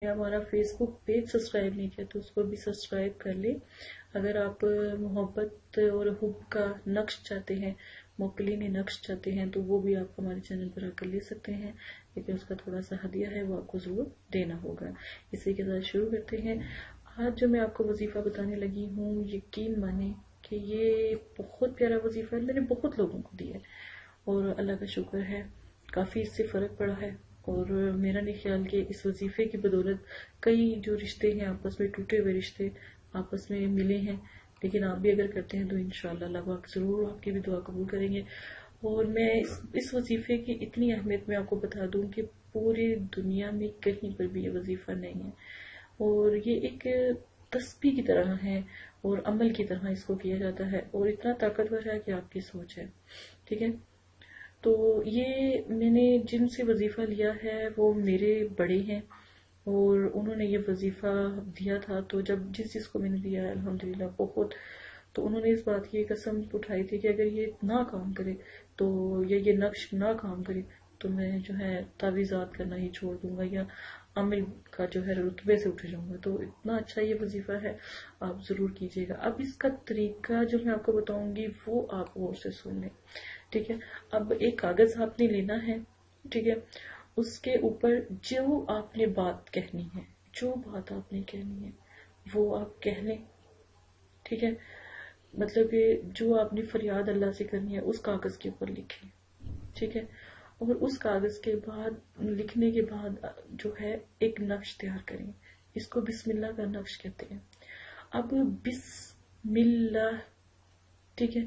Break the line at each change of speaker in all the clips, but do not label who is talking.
ہمارا فیس بک page subscribe نہیں کیا تو اس کو بھی سبسکرائب کر لیں۔ اگر آپ محبت اور حب کا نقش چاہتے ہیں، موکلین نقش چاہتے ہیں تو وہ بھی آپ ہمارے چینل پر آ کر لے سکتے ہیں، لیکن اس کا تھوڑا سا ہدیہ ہے وہ آپ کو ضرور دینا ہوگا۔ اسی کے ساتھ شروع کرتے ہیں۔ آج جو میں آپ کو وظیفہ بتانے لگی ہوں، یقین مانیں کہ یہ بہت پیارا وظیفہ ہے، میں نے بہت لوگوں کو دیا ہے اور اللہ کا شکر ہے کافی اس سے فرق پڑا ہے، اور میرا نہیں خیال کہ اس وظیفے کی بدولت کئی جو رشتے ہیں آپس میں ٹوٹے ہوئے رشتے آپس میں ملے ہیں، لیکن آپ بھی اگر کرتے ہیں تو انشاءاللہ اللہ پاک ضرور آپ کی بھی دعا قبول کریں گے۔ اور میں اس وظیفے کی اتنی اہمیت میں آپ کو بتا دوں کہ پوری دنیا میں کہیں پر بھی یہ وظیفہ نہیں ہے، اور یہ ایک تسبیح کی طرح ہے اور عمل کی طرح اس کو کیا جاتا ہے، اور اتنا طاقتور ہے کہ آپ کی سوچ ہے، ٹھیک ہے۔ تو یہ میں نے جن سے وظیفہ لیا ہے وہ میرے بڑے ہیں، اور انہوں نے یہ وظیفہ دیا تھا، تو جب جس چیز کو میں نے دیا ہے الحمدللہ بہت، تو انہوں نے اس بات کی قسم اٹھائی تھی کہ اگر یہ نہ کام کرے تو یا یہ نقش نہ کام کرے تو میں جو ہے تعویذات کرنا ہی چھوڑ دوں گا یا عمل کا جو ہے رتبے سے اٹھ جاؤں گا۔ تو اتنا اچھا یہ وظیفہ ہے، آپ ضرور کیجیے گا۔ اب اس کا طریقہ جو میں آپ کو بتاؤں گی وہ آپ غور سے سن لیں، ٹھیک ہے۔ اب ایک کاغذ آپ نے لینا ہے، ٹھیک ہے، اس کے اوپر جو آپ نے بات کہنی ہے، جو بات آپ نے کہنی ہے وہ آپ کہہ لیں، ٹھیک ہے۔ مطلب کہ جو آپ نے فریاد اللہ سے کرنی ہے اس کاغذ کے اوپر لکھیں، ٹھیک ہے۔ اور اس کاغذ کے بعد لکھنے کے بعد جو ہے ایک نقش تیار کریں، اس کو بسم اللہ کا نقش کہتے ہیں۔ اب بسم اللہ، ٹھیک ہے،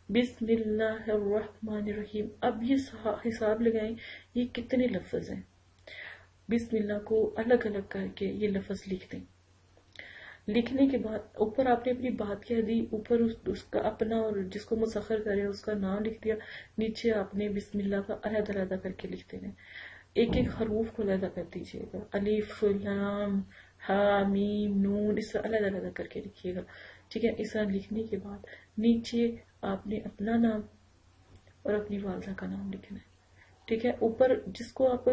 بسم اللہ الرحمن الرحیم۔ اب یہ حساب لگائیں یہ کتنے لفظ ہیں، بسم اللہ کو الگ الگ کر کے یہ لفظ لکھ دیں۔ لکھنے کے بعد اوپر آپ نے اپنی بات کہہ دی، اوپر اس کا اپنا اور جس کو مسخر کرے اس کا نام لکھ دیا، نیچے آپ نے بسم اللہ کا علیحدہ علیحدہ کر کے لکھ دینا، ایک ایک حروف کو علیحدہ کر دیجیے گا، الف لام ہا میم نون، اس طرح علیحدہ علیحدہ کر کے لکھیے گا، ٹھیک ہے۔ اس طرح لکھنے کے بعد نیچے آپ نے اپنا نام اور اپنی والدہ کا نام لکھنا ہے، ٹھیک ہے۔ اوپر جس کو آپ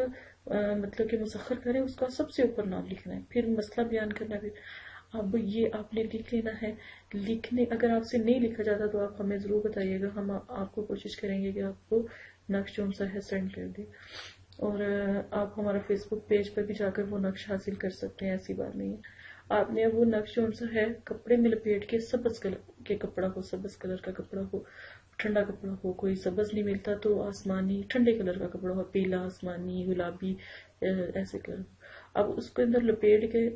مطلب کہ مسخر کریں اس کا سب سے اوپر نام لکھنا ہے، پھر مسئلہ بیان کرنا ہے۔ پھر اب یہ آپ نے لکھ لینا ہے۔ لکھنے اگر آپ سے نہیں لکھا جاتا تو آپ ہمیں ضرور بتائیے گا، ہم آپ کو کوشش کریں گے کہ آپ کو نقش جو سا ہے سینڈ کر دیں، اور آپ ہمارا فیس بک پیج پر بھی جا کر وہ نقش حاصل کر سکتے ہیں، ایسی بات نہیں ہے۔ آپ نے وہ نقش جو سا ہے کپڑے میں لپیٹ کے، سبز کلر کے کپڑا ہو، سبز کلر کا کپڑا ہو، ٹھنڈا کپڑا ہو، کوئی سبز نہیں ملتا تو آسمانی ٹھنڈے کلر کا کپڑا ہو، پیلا آسمانی گلابی ایسے کلر، اب اس کے اندر لپیٹ کے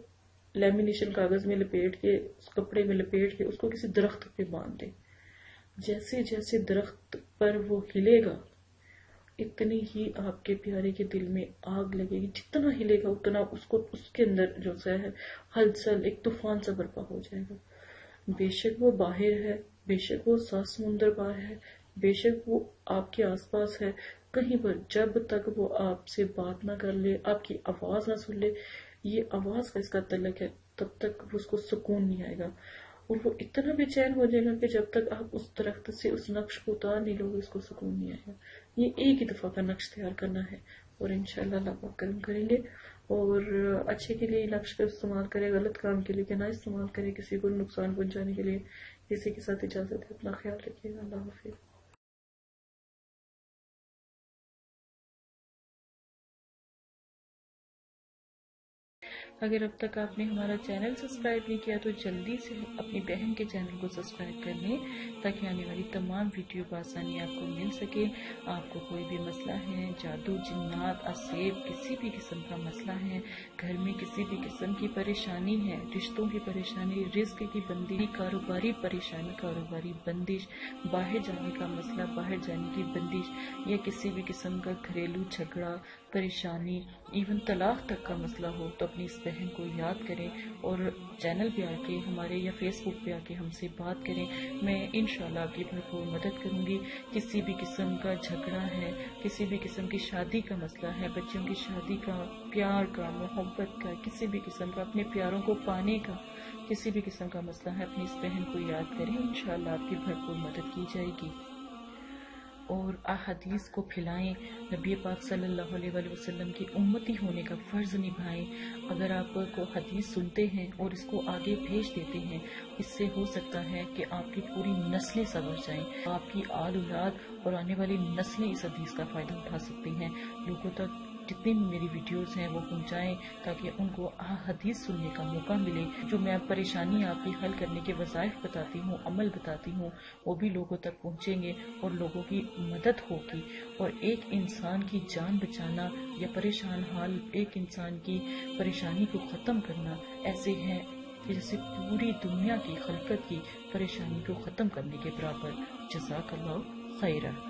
لیمینیشن کاغذ میں لپیٹ کے اس کپڑے میں لپیٹ کے اس کو کسی درخت پہ باندھ دیں۔ جیسے جیسے درخت پر وہ ہلے گا اتنی ہی آپ کے پیارے کے دل میں آگ لگے گی، جتنا ہلے گا اتنا اس کو اس کے اندر جو سا ہے ہلچل ایک طوفان سا برپا ہو جائے گا۔ بے شک وہ باہر ہے، بے شک وہ سات سمندر پار ہے، بے شک وہ آپ کے آس پاس ہے، کہیں پر جب تک وہ آپ سے بات نہ کر لے، آپ کی آواز نہ سن لے، یہ آواز کا اس کا تعلق ہے، تب تک اس کو سکون نہیں آئے گا، اور وہ اتنا بے چین ہو جائے گا کہ جب تک آپ اس درخت سے اس نقش کو اتار نہیں لو گے اس کو سکون نہیں آئے گا۔ یہ ایک ہی دفعہ کا نقش تیار کرنا ہے، اور انشاءاللہ اللہ پاک کرم کریں گے، اور اچھے کے لیے نقش کا استعمال کرے، غلط کام کے لیے نہ استعمال کرے، کسی کو نقصان پہنچانے کے لیے۔ اسی کے ساتھ اجازت ہے، اپنا خیال رکھیے گا، اللہ حافظ۔ اگر اب تک آپ نے ہمارا چینل سبسکرائب نہیں کیا تو جلدی سے اپنی بہن کے چینل کو سبسکرائب کر لیں تاکہ آنے والی تمام ویڈیو بآسانی آپ کو مل سکے۔ آپ کو کوئی بھی مسئلہ ہے، جادو جنات اسیب کسی بھی قسم کا مسئلہ ہے، گھر میں کسی بھی قسم کی پریشانی ہے، رشتوں کی پریشانی، رزق کی بندی، کاروباری پریشانی، کاروباری بندش، باہر جانے کا مسئلہ، باہر جانے کی بندش، یا کسی بھی قسم کا گھریلو جھگڑا، پریشانی، ایون طلاق تک کا مسئلہ ہو تو اپنی اس بہن کو یاد کریں اور چینل پہ آ کے ہمارے یا فیس بک پہ آ کے ہم سے بات کریں۔ میں انشاءاللہ آپ کی بھرپور مدد کروں گی۔ کسی بھی قسم کا جھگڑا ہے، کسی بھی قسم کی شادی کا مسئلہ ہے، بچوں کی شادی کا، پیار کا، محبت کا، کسی بھی قسم کا، اپنے پیاروں کو پانے کا کسی بھی قسم کا مسئلہ ہے، اپنی اس بہن کو یاد کریں، انشاءاللہ آپ کی بھرپور مدد کی جائے گی۔ اور احادیث کو پھیلائیں، نبی پاک صلی اللہ علیہ وآلہ وسلم کی امتی ہونے کا فرض نبھائیں۔ اگر آپ کو حدیث سنتے ہیں اور اس کو آگے بھیج دیتے ہیں، اس سے ہو سکتا ہے کہ آپ کی پوری نسلیں سنور جائیں، آپ کی آل اولاد اور آنے والی نسلیں اس حدیث کا فائدہ اٹھا سکتی ہیں۔ لوگوں تک جتنی بھی میری ویڈیوز ہیں وہ پہنچائیں تاکہ ان کو حدیث سننے کا موقع ملے۔ جو میں پریشانی آپ کی حل کرنے کے وظائف بتاتی ہوں، عمل بتاتی ہوں، وہ بھی لوگوں تک پہنچیں گے اور لوگوں کی مدد ہوگی۔ اور ایک انسان کی جان بچانا یا پریشان حال ایک انسان کی پریشانی کو ختم کرنا ایسے ہے جیسے پوری دنیا کی خلقت کی پریشانی کو ختم کرنے کے برابر۔ جزاک اللہ خیرہ۔